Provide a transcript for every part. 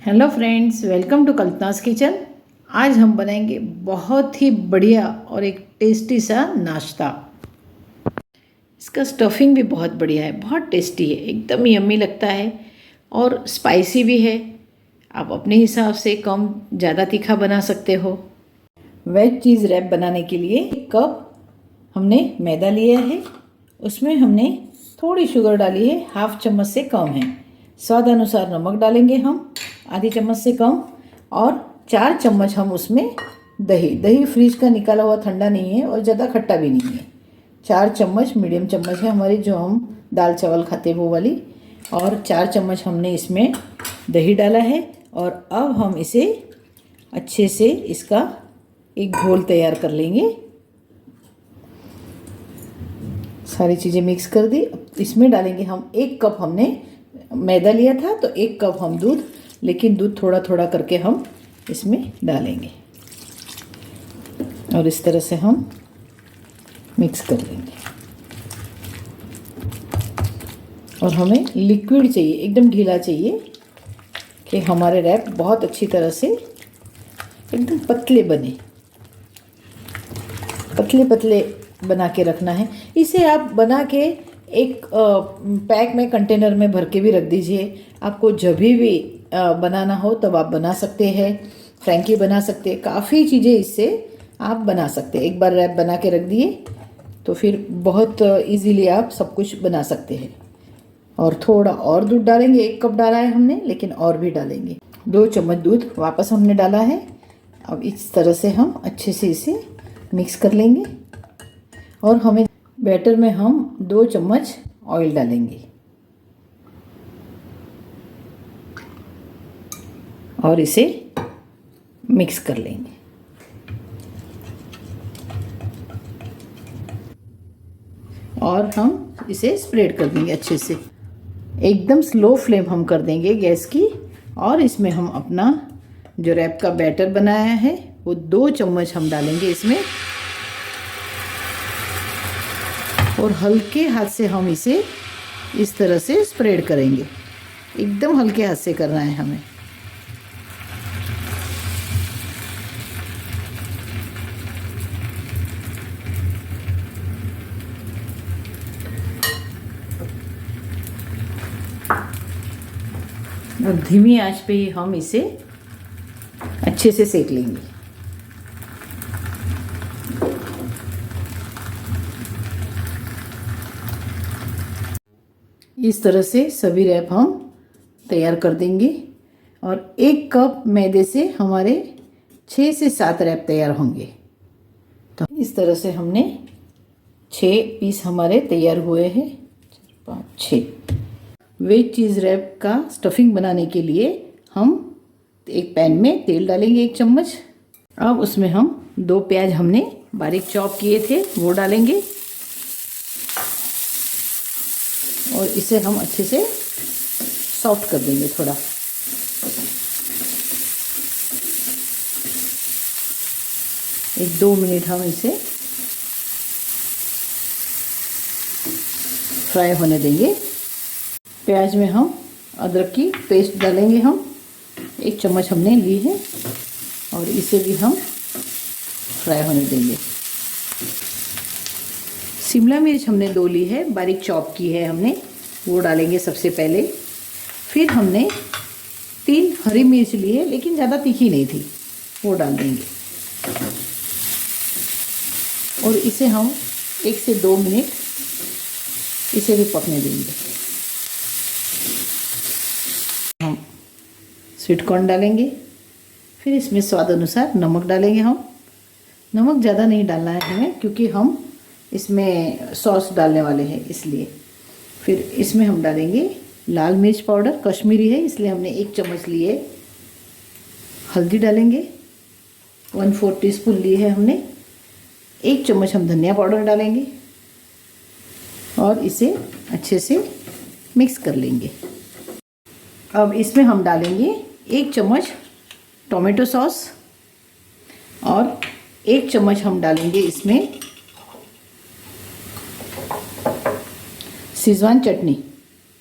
Hello friends, welcome to Kalpana's kitchen. आज हम बनाएंगे बहुत ही बढ़िया और एक टेस्टी सा नाश्ता। इसका स्टफिंग भी बहुत बढ़िया है, बहुत टेस्टी है, एकदम यम्मी लगता है और स्पाइसी भी है। आप अपने हिसाब से कम ज़्यादा तीखा बना सकते हो। वेज चीज़ रैप बनाने के लिए 1 कप हमने मैदा लिया है, उसमें हमने थोड़ी शुगर डाली है, 1/2 चम्मच से कम है। स्वाद अनुसार नमक डालेंगे हम, आधी चम्मच से कम, और 4 चम्मच हम उसमें दही फ्रीज का निकाला हुआ ठंडा नहीं है और ज़्यादा खट्टा भी नहीं है। 4 चम्मच मीडियम चम्मच है हमारी, जो हम दाल चावल खाते वो वाली, और 4 चम्मच हमने इसमें दही डाला है। और अब हम इसे अच्छे से इसका एक घोल तैयार कर लेंगे। सारी चीज़ें मिक्स कर दी। इसमें डालेंगे हम 1 कप, हमने मैदा लिया था तो 1 कप हम दूध, लेकिन दूध थोड़ा थोड़ा करके हम इसमें डालेंगे और इस तरह से हम मिक्स कर लेंगे। और हमें लिक्विड चाहिए, एकदम ढीला चाहिए कि हमारे रैप बहुत अच्छी तरह से एकदम पतले बने, पतले पतले बना के रखना है। इसे आप बना के एक पैक में, कंटेनर में भर के भी रख दीजिए। आपको जब भी बनाना हो तब आप बना सकते हैं। फ्रैंकी बना सकते हैं, काफ़ी चीज़ें इससे आप बना सकते हैं। एक बार रैप बना के रख दिए तो फिर बहुत इजीली आप सब कुछ बना सकते हैं। और थोड़ा और दूध डालेंगे, 1 कप डाला है हमने, लेकिन और भी डालेंगे। 2 चम्मच दूध वापस हमने डाला है। अब इस तरह से हम अच्छे से इसे मिक्स कर लेंगे और हमें बैटर में हम 2 चम्मच ऑयल डालेंगे और इसे मिक्स कर लेंगे। और हम इसे स्प्रेड कर देंगे अच्छे से। एकदम स्लो फ्लेम हम कर देंगे गैस की। और इसमें हम अपना जो रैप का बैटर बनाया है वो 2 चम्मच हम डालेंगे इसमें, और हल्के हाथ से हम इसे इस तरह से स्प्रेड करेंगे। एकदम हल्के हाथ से करना है हमें। और धीमी आंच पे ही हम इसे अच्छे से सेक लेंगे। इस तरह से सभी रैप हम तैयार कर देंगे और 1 कप मैदे से हमारे 6 से 7 रैप तैयार होंगे। तो इस तरह से हमने 6 पीस हमारे तैयार हुए हैं। 4, 5, 6 वेज चीज़ रैप का स्टफिंग बनाने के लिए हम एक पैन में तेल डालेंगे 1 चम्मच। अब उसमें हम 2 प्याज हमने बारीक चॉप किए थे वो डालेंगे और इसे हम अच्छे से सॉफ्ट कर देंगे थोड़ा। एक 2 मिनट हम इसे फ्राई होने देंगे। प्याज में हम अदरक की पेस्ट डालेंगे, हम 1 चम्मच हमने ली है और इसे भी हम फ्राई होने देंगे। शिमला मिर्च हमने 2 ली है, बारीक चॉप की है हमने, वो डालेंगे सबसे पहले। फिर हमने 3 हरी मिर्च ली है, लेकिन ज़्यादा तीखी नहीं थी, वो डाल देंगे। और इसे हम 1 से 2 मिनट इसे भी पकने देंगे। हम स्वीट कॉर्न डालेंगे, फिर इसमें स्वाद अनुसार नमक डालेंगे हम। नमक ज़्यादा नहीं डालना है हमें, क्योंकि हम इसमें सॉस डालने वाले हैं इसलिए। फिर इसमें हम डालेंगे लाल मिर्च पाउडर, कश्मीरी है इसलिए हमने 1 चम्मच लिए। हल्दी डालेंगे, 1/4 टीस्पून ली है हमने। 1 चम्मच हम धनिया पाउडर डालेंगे और इसे अच्छे से मिक्स कर लेंगे। अब इसमें हम डालेंगे 1 चम्मच टोमेटो सॉस और 1 चम्मच हम डालेंगे इसमें शेजवान चटनी,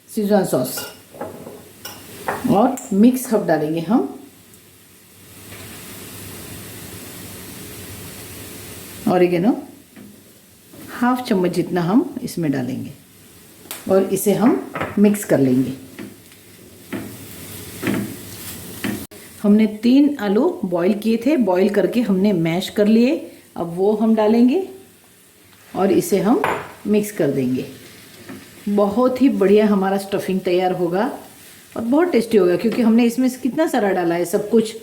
शेजवान सॉस, और मिक्स हर्ब डालेंगे हम, ऑरिगेनो हाफ चम्मच जितना हम इसमें डालेंगे और इसे हम मिक्स कर लेंगे। हमने 3 आलू बॉईल किए थे, बॉईल करके हमने मैश कर लिए। अब वो हम डालेंगे और इसे हम मिक्स कर देंगे। बहुत ही बढ़िया हमारा स्टफिंग तैयार होगा और बहुत टेस्टी होगा, क्योंकि हमने इसमें कितना सारा डाला है, सब कुछ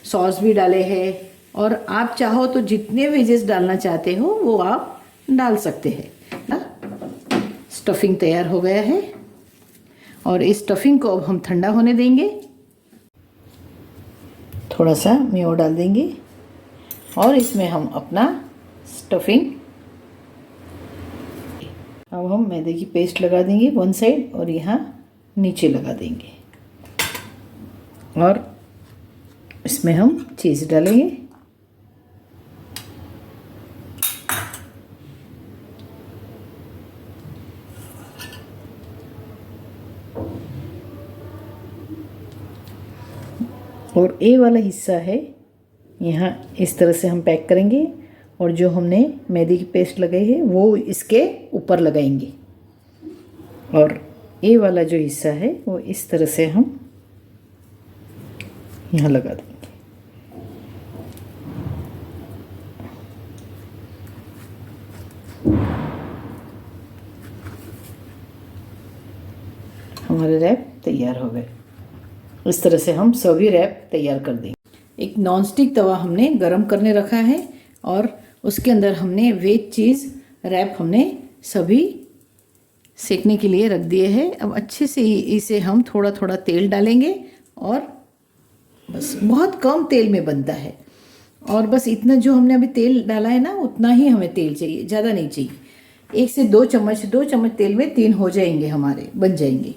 सॉस भी डाले हैं। और आप चाहो तो जितने वेजेस डालना चाहते हो वो आप डाल सकते हैं ना। स्टफिंग तैयार हो गया है और इस स्टफिंग को अब हम ठंडा होने देंगे। थोड़ा सा मेयो डाल देंगे और इसमें हम अपना स्टफिंग, अब हम मैदे की पेस्ट लगा देंगे 1 साइड और यहाँ नीचे लगा देंगे और इसमें हम चीज़ डालेंगे। और ये वाला हिस्सा है यहाँ इस तरह से हम पैक करेंगे और जो हमने मैदे की पेस्ट लगाई है वो इसके ऊपर लगाएंगे और ये वाला जो हिस्सा है वो इस तरह से हम यहाँ लगा देंगे। हमारे रैप तैयार हो गए। इस तरह से हम सभी रैप तैयार कर देंगे। एक नॉनस्टिक तवा हमने गरम करने रखा है और उसके अंदर हमने वेज चीज़ रैप हमने सभी सेकने के लिए रख दिए हैं। अब अच्छे से इसे हम थोड़ा थोड़ा तेल डालेंगे और बस बहुत कम तेल में बनता है और बस इतना जो हमने अभी तेल डाला है ना उतना ही हमें तेल चाहिए, ज़्यादा नहीं चाहिए। 1 से 2 चम्मच तेल में 3 हो जाएंगे, हमारे बन जाएंगे।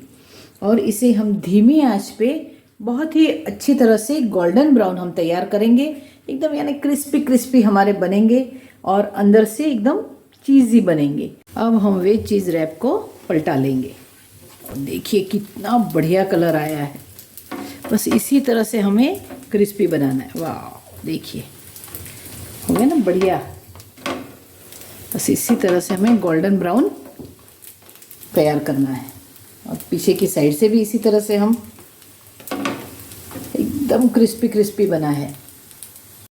और इसे हम धीमी आंच पे बहुत ही अच्छी तरह से गोल्डन ब्राउन हम तैयार करेंगे, एकदम यानी क्रिस्पी क्रिस्पी हमारे बनेंगे और अंदर से एकदम चीज़ी बनेंगे। अब हम वेज चीज़ रैप को पलटा लेंगे। देखिए कितना बढ़िया कलर आया है। बस इसी तरह से हमें क्रिस्पी बनाना है। वाह देखिए हो गया ना बढ़िया। बस इसी तरह से हमें गोल्डन ब्राउन तैयार करना है और पीछे की साइड से भी इसी तरह से हम एकदम क्रिस्पी क्रिस्पी बना है।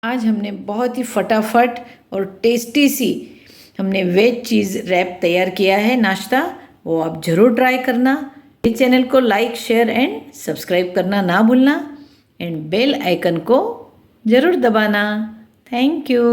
आज हमने बहुत ही फटाफट और टेस्टी सी हमने वेज चीज़ रैप तैयार किया है नाश्ता, वो आप ज़रूर ट्राई करना। इस चैनल को लाइक शेयर एंड सब्सक्राइब करना ना भूलना एंड बेल आइकन को ज़रूर दबाना। Thank you.